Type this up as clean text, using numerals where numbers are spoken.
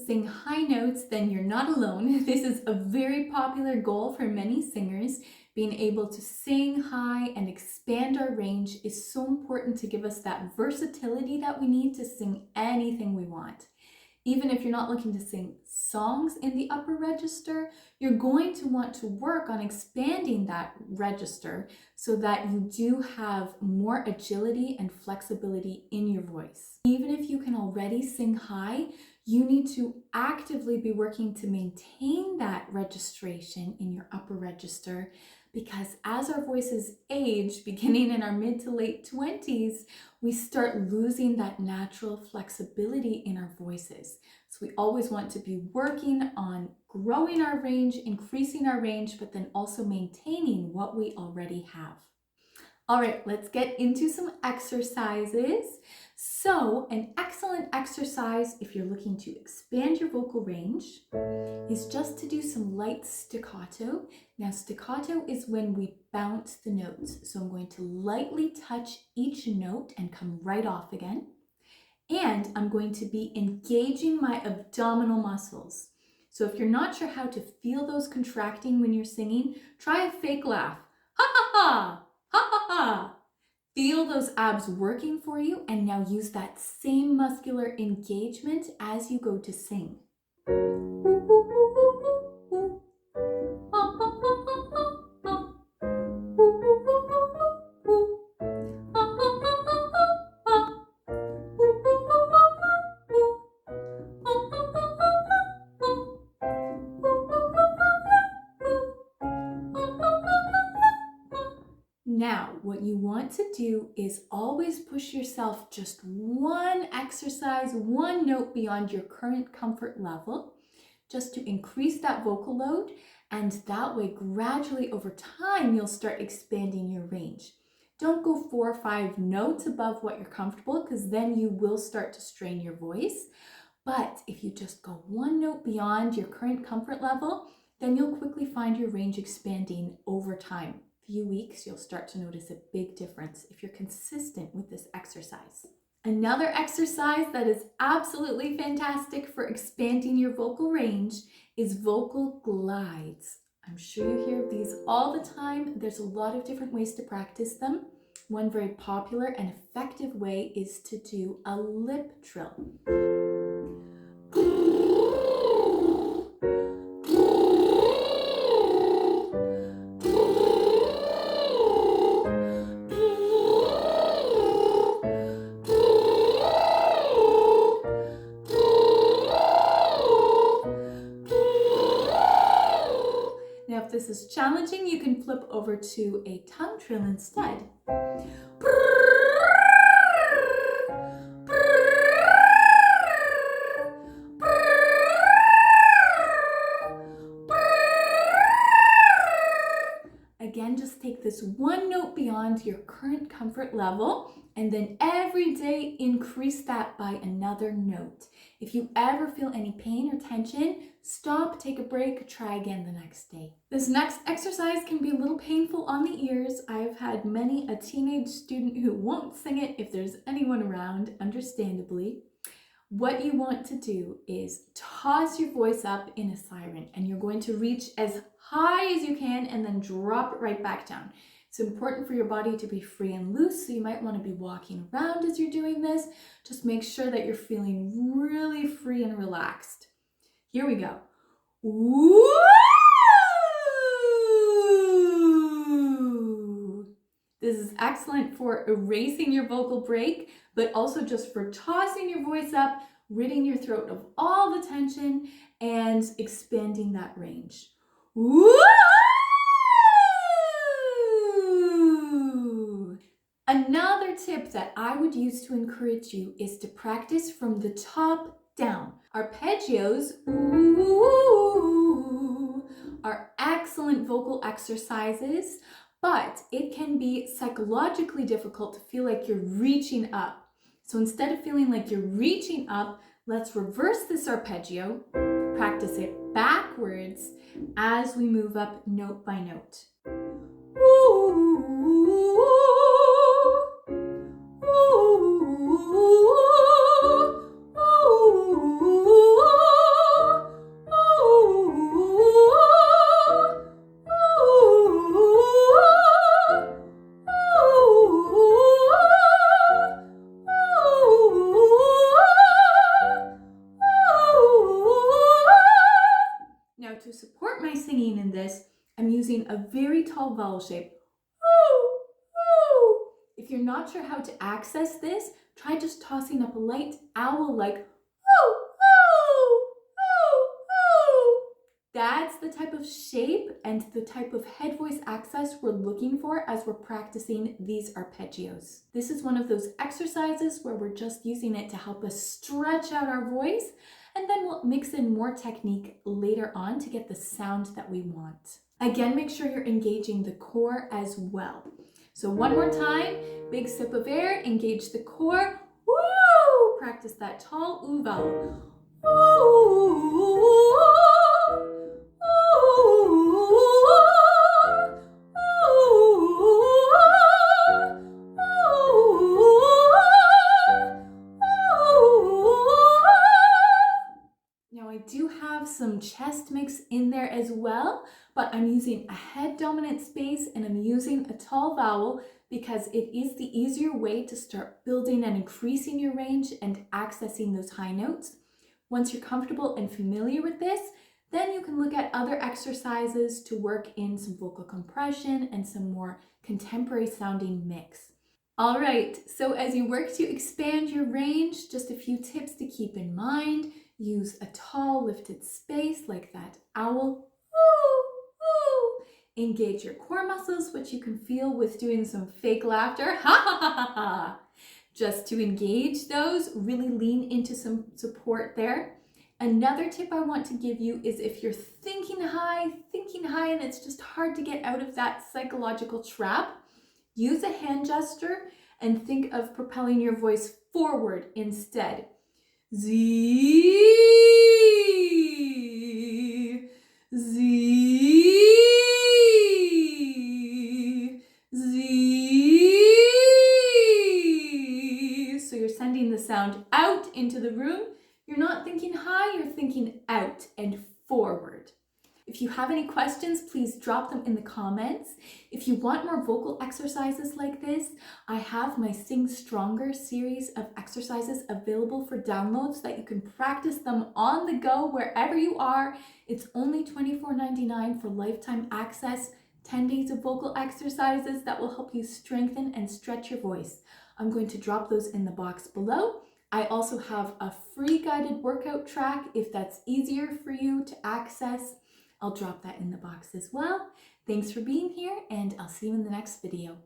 Sing high notes, then you're not alone. This is a very popular goal for many singers. Being able to sing high and expand our range is so important to give us that versatility that we need to sing anything we want. Even if you're not looking to sing songs in the upper register, you're going to want to work on expanding that register so that you do have more agility and flexibility in your voice. Even if you can already sing high, you need to actively be working to maintain that registration in your upper register, because as our voices age, beginning in our mid to late 20s, we start losing that natural flexibility in our voices. So we always want to be working on growing our range, increasing our range, but then also maintaining what we already have. All right, let's get into some exercises. So an excellent exercise if you're looking to expand your vocal range is just to do some light staccato. Now, staccato is when we bounce the notes. So I'm going to lightly touch each note and come right off again. And I'm going to be engaging my abdominal muscles. So if you're not sure how to feel those contracting when you're singing, try a fake laugh. Ha ha ha! Ha ha ha! Feel those abs working for you, and now use that same muscular engagement as you go to sing. Now, what you want to do is always push yourself just one exercise, one note beyond your current comfort level, just to increase that vocal load, and that way gradually over time you'll start expanding your range. Don't go 4 or 5 notes above what you're comfortable, because then you will start to strain your voice. But if you just go one note beyond your current comfort level, then you'll quickly find your range expanding over time. Few weeks, you'll start to notice a big difference if you're consistent with this exercise. Another exercise that is absolutely fantastic for expanding your vocal range is vocal glides. I'm sure you hear these all the time. There's a lot of different ways to practice them. One very popular and effective way is to do a lip trill. Now, if this is challenging, you can flip over to a tongue trill instead. Again, just take this one note beyond your current comfort level, and then every day increase that by another note. If you ever feel any pain or tension, stop, take a break, try again the next day. This next exercise can be a little painful on the ears. I've had many a teenage student who won't sing it if there's anyone around, understandably. What you want to do is toss your voice up in a siren, and you're going to reach as high as you can and then drop it right back down. It's important for your body to be free and loose, so you might want to be walking around as you're doing this. Just make sure that you're feeling really free and relaxed. Here we go. Woo! This This is excellent for erasing your vocal break, but also just for tossing your voice up, ridding your throat of all the tension, and expanding that range. Woo! Another tip that I would use to encourage you is to practice from the top down. Arpeggios are excellent vocal exercises, but it can be psychologically difficult to feel like you're reaching up. So instead of feeling like you're reaching up, let's reverse this arpeggio, practice it backwards as we move up note by note. Now, to support my singing in this, I'm using a very tall vowel shape. If you're not sure how to access this, try just tossing up a light owl-like. That's the type of shape and the type of head voice access we're looking for as we're practicing these arpeggios. This is one of those exercises where we're just using it to help us stretch out our voice, and then we'll mix in more technique later on to get the sound that we want. Again, make sure you're engaging the core as well. So one more time, big sip of air, engage the core. Woo! Practice that tall oo vowel. Now I do have some chest mix in there as well, but I'm using a head dominant space and I'm using a tall vowel because it is the easier way to start building and increasing your range and accessing those high notes. Once you're comfortable and familiar with this, then you can look at other exercises to work in some vocal compression and some more contemporary sounding mix. All right, so as you work to expand your range, just a few tips to keep in mind. Use a tall lifted space like that owl. Engage your core muscles, which you can feel with doing some fake laughter. Ha ha ha ha ha. Just to engage those, really lean into some support there. Another tip I want to give you is if you're thinking high, and it's just hard to get out of that psychological trap, use a hand gesture and think of propelling your voice forward instead. Z, Z, Z. So you're sending the sound out into the room. You're not thinking high, you're thinking out and forward. If you have any questions, please drop them in the comments. If you want more vocal exercises like this, I have my Sing Stronger series of exercises available for download so that you can practice them on the go wherever you are. It's only $24.99 for lifetime access, 10 days of vocal exercises that will help you strengthen and stretch your voice. I'm going to drop those in the box below. I also have a free guided workout track if that's easier for you to access. I'll drop that in the box as well. Thanks for being here, and I'll see you in the next video.